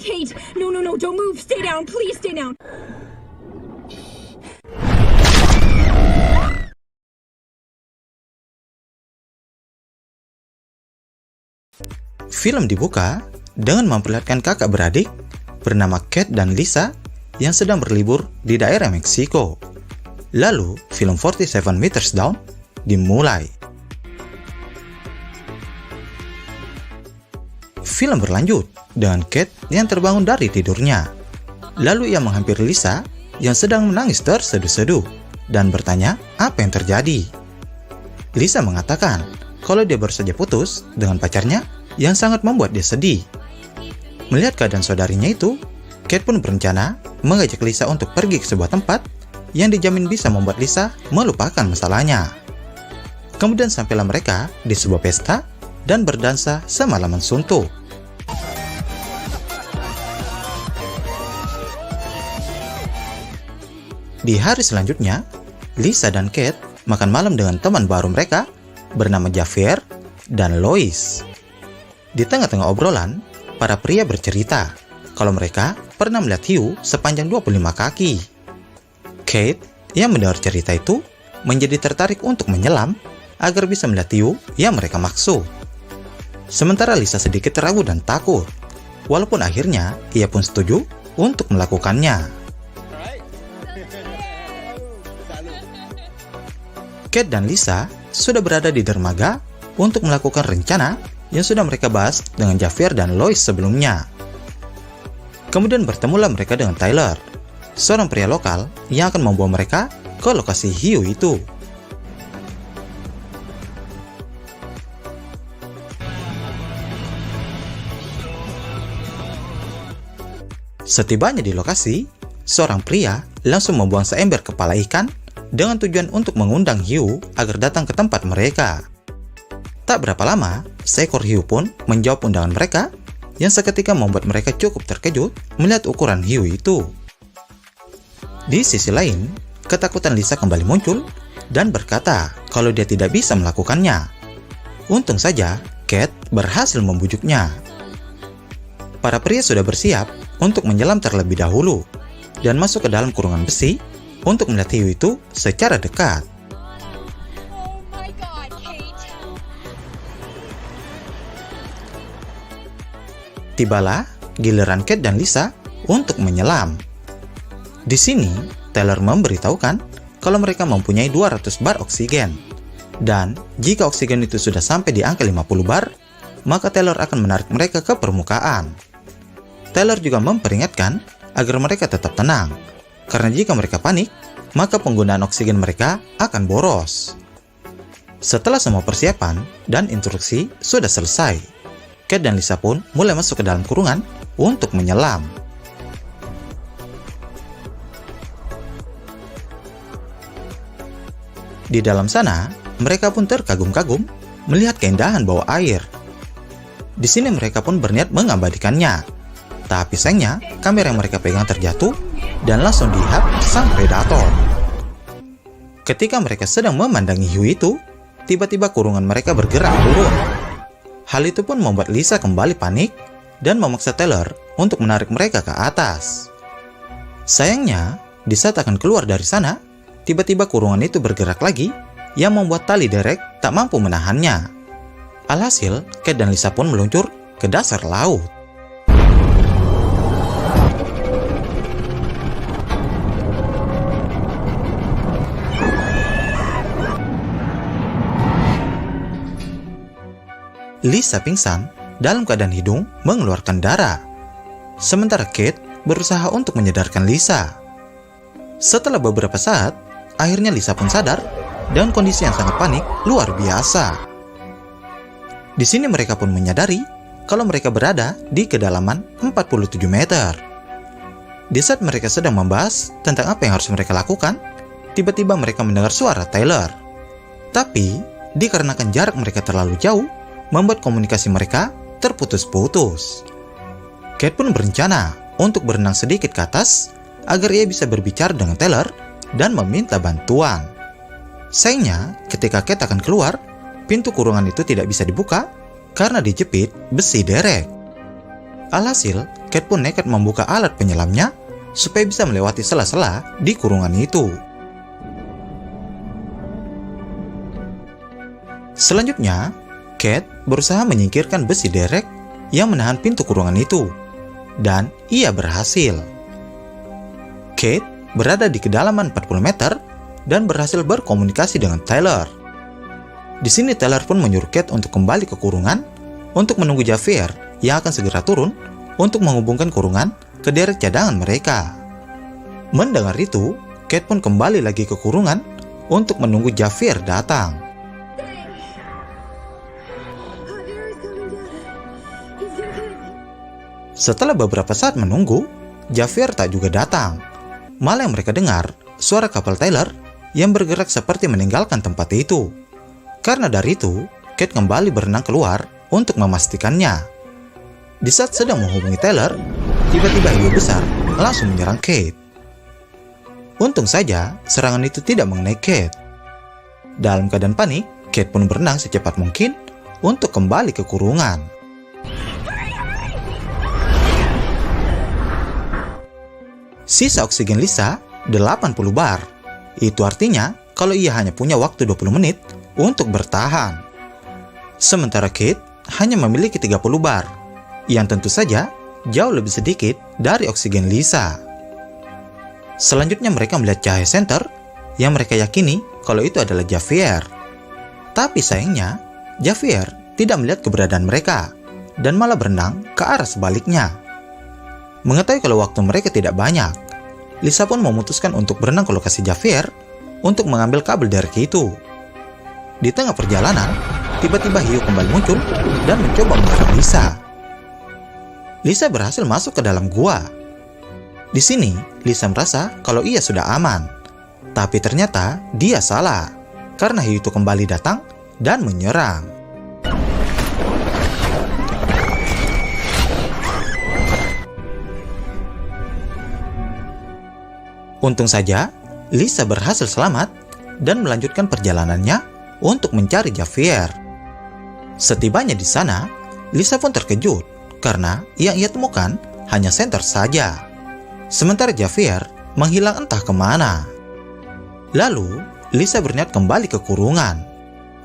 Kate! No, no, no, don't move. Stay down. Please stay down. Film dibuka dengan memperlihatkan kakak beradik bernama Kate dan Lisa yang sedang berlibur di daerah Meksiko. Lalu, film 47 Meters Down dimulai. Film berlanjut dengan Kate yang terbangun dari tidurnya. Lalu ia menghampiri Lisa yang sedang menangis terseduh-seduh dan bertanya apa yang terjadi. Lisa mengatakan kalau dia baru saja putus dengan pacarnya yang sangat membuat dia sedih. Melihat keadaan saudarinya itu, Kate pun berencana mengajak Lisa untuk pergi ke sebuah tempat yang dijamin bisa membuat Lisa melupakan masalahnya. Kemudian sampailah mereka di sebuah pesta dan berdansa semalaman suntuk. Di hari selanjutnya, Lisa dan Kate makan malam dengan teman baru mereka bernama Javier dan Lois. Di tengah-tengah obrolan, para pria bercerita kalau mereka pernah melihat hiu sepanjang 25 kaki. Kate yang mendengar cerita itu menjadi tertarik untuk menyelam agar bisa melihat hiu yang mereka maksud. Sementara Lisa sedikit ragu dan takut, walaupun akhirnya ia pun setuju untuk melakukannya. Kate dan Lisa sudah berada di dermaga untuk melakukan rencana yang sudah mereka bahas dengan Javier dan Lois sebelumnya. Kemudian bertemulah mereka dengan Tyler, seorang pria lokal yang akan membawa mereka ke lokasi hiu itu. Setibanya di lokasi, seorang pria langsung membuang seember kepala ikan dengan tujuan untuk mengundang hiu agar datang ke tempat mereka. Tak berapa lama, seekor hiu pun menjawab undangan mereka yang seketika membuat mereka cukup terkejut melihat ukuran hiu itu. Di sisi lain, ketakutan Lisa kembali muncul dan berkata kalau dia tidak bisa melakukannya. Untung saja, Kate berhasil membujuknya. Para pria sudah bersiap untuk menyelam terlebih dahulu dan masuk ke dalam kurungan besi untuk melihat hiu itu secara dekat. Tibalah giliran Kate dan Lisa untuk menyelam. Di sini, Tyler memberitahukan kalau mereka mempunyai 200 bar oksigen. Dan jika oksigen itu sudah sampai di angka 50 bar, maka Tyler akan menarik mereka ke permukaan. Tyler juga memperingatkan agar mereka tetap tenang, karena jika mereka panik, maka penggunaan oksigen mereka akan boros. Setelah semua persiapan dan instruksi sudah selesai, Kate dan Lisa pun mulai masuk ke dalam kurungan untuk menyelam. Di dalam sana, mereka pun terkagum-kagum melihat keindahan bawah air. Di sini mereka pun berniat mengabadikannya. Tapi sayangnya, kamera yang mereka pegang terjatuh dan langsung dihap sang predator. Ketika mereka sedang memandangi hiu itu, tiba-tiba kurungan mereka bergerak turun. Hal itu pun membuat Lisa kembali panik dan memaksa Tyler untuk menarik mereka ke atas. Sayangnya, di saat akan keluar dari sana, tiba-tiba kurungan itu bergerak lagi yang membuat tali derek tak mampu menahannya. Alhasil, Kate dan Lisa pun meluncur ke dasar laut. Lisa pingsan dalam keadaan hidung mengeluarkan darah. Sementara Kate berusaha untuk menyadarkan Lisa. Setelah beberapa saat, akhirnya Lisa pun sadar dengan kondisi yang sangat panik luar biasa. Di sini mereka pun menyadari kalau mereka berada di kedalaman 47 meter. Di saat mereka sedang membahas tentang apa yang harus mereka lakukan, tiba-tiba mereka mendengar suara Tyler. Tapi, dikarenakan jarak mereka terlalu jauh, membuat komunikasi mereka terputus-putus. Kate pun berencana untuk berenang sedikit ke atas agar ia bisa berbicara dengan Tyler dan meminta bantuan. Sayangnya, ketika Kate akan keluar, pintu kurungan itu tidak bisa dibuka karena dijepit besi derek. Alhasil, Kate pun nekat membuka alat penyelamnya supaya bisa melewati sela-sela di kurungan itu. Selanjutnya, Kate berusaha menyingkirkan besi derek yang menahan pintu kurungan itu, dan ia berhasil. Kate berada di kedalaman 40 meter dan berhasil berkomunikasi dengan Tyler. Di sini Tyler pun menyuruh Kate untuk kembali ke kurungan untuk menunggu Javier yang akan segera turun untuk menghubungkan kurungan ke derek cadangan mereka. Mendengar itu, Kate pun kembali lagi ke kurungan untuk menunggu Javier datang. Setelah beberapa saat menunggu, Javier tak juga datang. Malah yang mereka dengar suara kapal Tyler yang bergerak seperti meninggalkan tempat itu. Karena dari itu, Kate kembali berenang keluar untuk memastikannya. Di saat sedang menghubungi Tyler, tiba-tiba hiu besar langsung menyerang Kate. Untung saja serangan itu tidak mengenai Kate. Dalam keadaan panik, Kate pun berenang secepat mungkin untuk kembali ke kurungan. Sisa oksigen Lisa 80 bar. Itu artinya kalau ia hanya punya waktu 20 menit untuk bertahan. Sementara Kate hanya memiliki 30 bar, yang tentu saja jauh lebih sedikit dari oksigen Lisa. Selanjutnya mereka melihat cahaya senter yang mereka yakini kalau itu adalah Javier. Tapi sayangnya, Javier tidak melihat keberadaan mereka dan malah berenang ke arah sebaliknya. Mengetahui kalau waktu mereka tidak banyak, Lisa pun memutuskan untuk berenang ke lokasi Javier untuk mengambil kabel derek itu. Di tengah perjalanan, tiba-tiba hiu kembali muncul dan mencoba menyerang Lisa. Lisa berhasil masuk ke dalam gua. Di sini, Lisa merasa kalau ia sudah aman. Tapi ternyata dia salah, karena hiu itu kembali datang dan menyerang. Untung saja, Lisa berhasil selamat dan melanjutkan perjalanannya untuk mencari Javier. Setibanya di sana, Lisa pun terkejut karena yang ia temukan hanya senter saja. Sementara Javier menghilang entah kemana. Lalu, Lisa berniat kembali ke kurungan.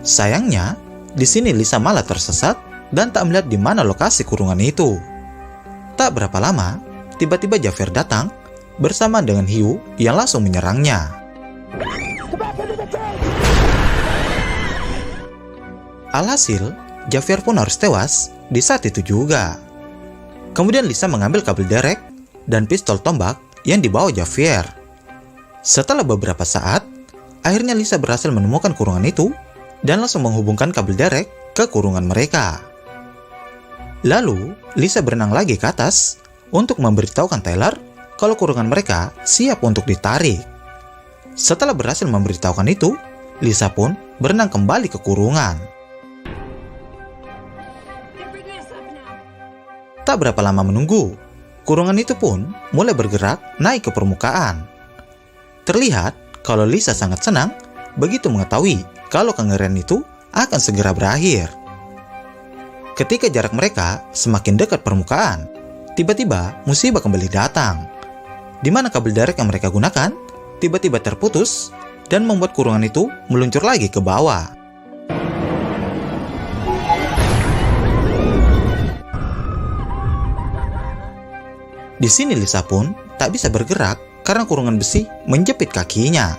Sayangnya, di sini Lisa malah tersesat dan tak melihat di mana lokasi kurungan itu. Tak berapa lama, tiba-tiba Javier datang bersama dengan hiu yang langsung menyerangnya. Alhasil, Javier pun harus tewas di saat itu juga. Kemudian Lisa mengambil kabel derek dan pistol tombak yang dibawa Javier. Setelah beberapa saat, akhirnya Lisa berhasil menemukan kurungan itu dan langsung menghubungkan kabel derek ke kurungan mereka. Lalu, Lisa berenang lagi ke atas untuk memberitahukan Tyler kalau kurungan mereka siap untuk ditarik. Setelah berhasil memberitahukan itu, Lisa pun berenang kembali ke kurungan. Tak berapa lama menunggu, kurungan itu pun mulai bergerak naik ke permukaan. Terlihat kalau Lisa sangat senang begitu mengetahui kalau kengerian itu akan segera berakhir. Ketika jarak mereka semakin dekat permukaan, tiba-tiba musibah kembali datang, di mana kabel derek yang mereka gunakan tiba-tiba terputus dan membuat kurungan itu meluncur lagi ke bawah. Di sini Lisa pun tak bisa bergerak karena kurungan besi menjepit kakinya.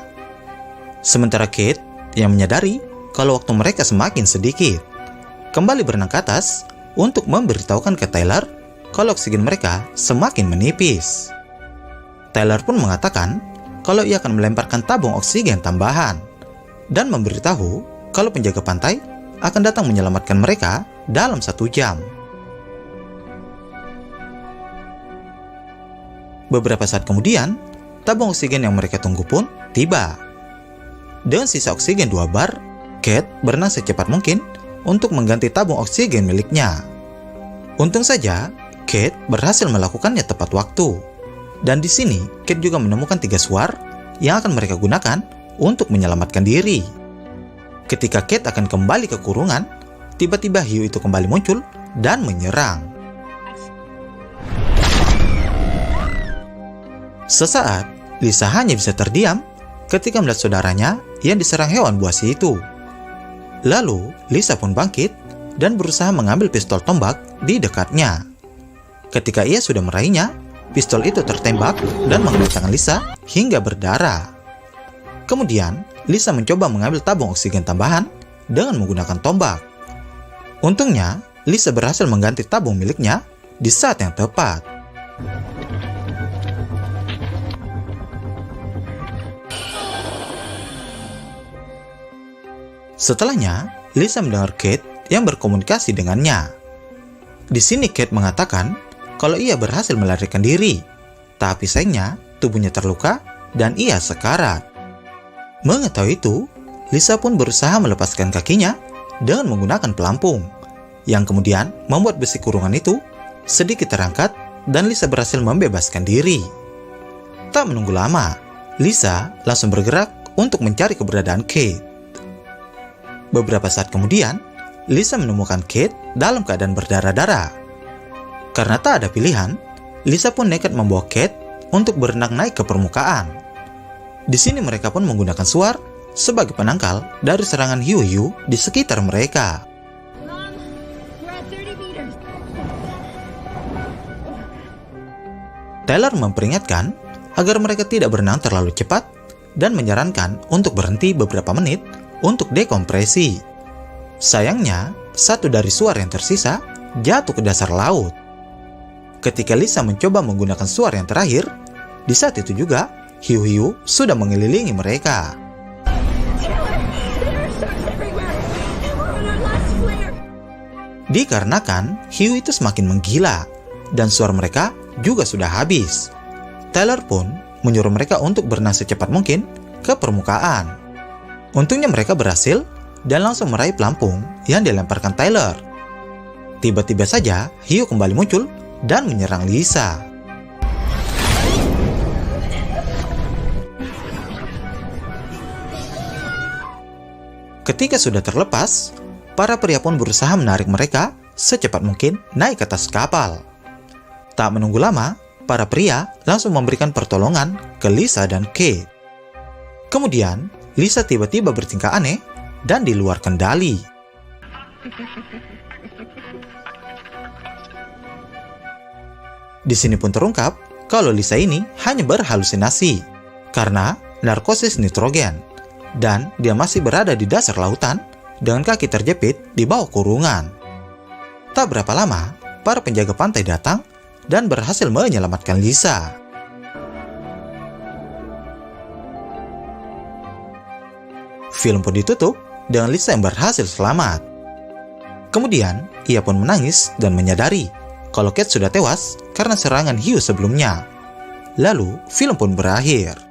Sementara Kate yang menyadari kalau waktu mereka semakin sedikit, kembali berenang ke atas untuk memberitahukan ke Tyler kalau oksigen mereka semakin menipis. Tyler pun mengatakan kalau ia akan melemparkan tabung oksigen tambahan dan memberitahu kalau penjaga pantai akan datang menyelamatkan mereka dalam 1 jam. Beberapa saat kemudian, tabung oksigen yang mereka tunggu pun tiba. Dengan sisa oksigen 2 bar, Kate berenang secepat mungkin untuk mengganti tabung oksigen miliknya. Untung saja, Kate berhasil melakukannya tepat waktu. Dan di sini, Kate juga menemukan 3 suar yang akan mereka gunakan untuk menyelamatkan diri. Ketika Kate akan kembali ke kurungan, tiba-tiba hiu itu kembali muncul dan menyerang. Sesaat, Lisa hanya bisa terdiam ketika melihat saudaranya yang diserang hewan buas itu. Lalu, Lisa pun bangkit dan berusaha mengambil pistol tombak di dekatnya. Ketika ia sudah meraihnya, pistol itu tertembak dan mengenai tangan Lisa hingga berdarah. Kemudian, Lisa mencoba mengambil tabung oksigen tambahan dengan menggunakan tombak. Untungnya, Lisa berhasil mengganti tabung miliknya di saat yang tepat. Setelahnya, Lisa mendengar Kate yang berkomunikasi dengannya. Di sini Kate mengatakan kalau ia berhasil melarikan diri, tapi sayangnya tubuhnya terluka dan ia sekarat. Mengetahui itu, Lisa pun berusaha melepaskan kakinya dengan menggunakan pelampung, yang kemudian membuat besi kurungan itu sedikit terangkat dan Lisa berhasil membebaskan diri. Tak menunggu lama, Lisa langsung bergerak untuk mencari keberadaan Kate. Beberapa saat kemudian, Lisa menemukan Kate dalam keadaan berdarah-darah. Karena tak ada pilihan, Lisa pun nekat membawa Kate untuk berenang naik ke permukaan. Di sini mereka pun menggunakan suar sebagai penangkal dari serangan hiu-hiu di sekitar mereka. Mom, we're at 30 meters. Tyler memperingatkan agar mereka tidak berenang terlalu cepat dan menyarankan untuk berhenti beberapa menit untuk dekompresi. Sayangnya, satu dari suar yang tersisa jatuh ke dasar laut. Ketika Lisa mencoba menggunakan suar yang terakhir, di saat itu juga hiu-hiu sudah mengelilingi mereka. Taylor, there are sharks everywhere. And we're on our last flare. Dikarenakan hiu itu semakin menggila dan suar mereka juga sudah habis, Tyler pun menyuruh mereka untuk berenang secepat mungkin ke permukaan. Untungnya mereka berhasil dan langsung meraih pelampung yang dilemparkan Tyler. Tiba-tiba saja hiu kembali muncul dan menyerang Lisa. Ketika sudah terlepas, para pria pun berusaha menarik mereka secepat mungkin naik ke atas kapal. Tak menunggu lama, para pria langsung memberikan pertolongan ke Lisa dan Kate. Kemudian, Lisa tiba-tiba bertingkah aneh dan di luar kendali. Di sini pun terungkap kalau Lisa ini hanya berhalusinasi karena narkosis nitrogen dan dia masih berada di dasar lautan dengan kaki terjepit di bawah kurungan. Tak berapa lama, para penjaga pantai datang dan berhasil menyelamatkan Lisa. Film pun ditutup dengan Lisa yang berhasil selamat. Kemudian, ia pun menangis dan menyadari kalau Kate sudah tewas karena serangan hiu sebelumnya. Lalu, film pun berakhir.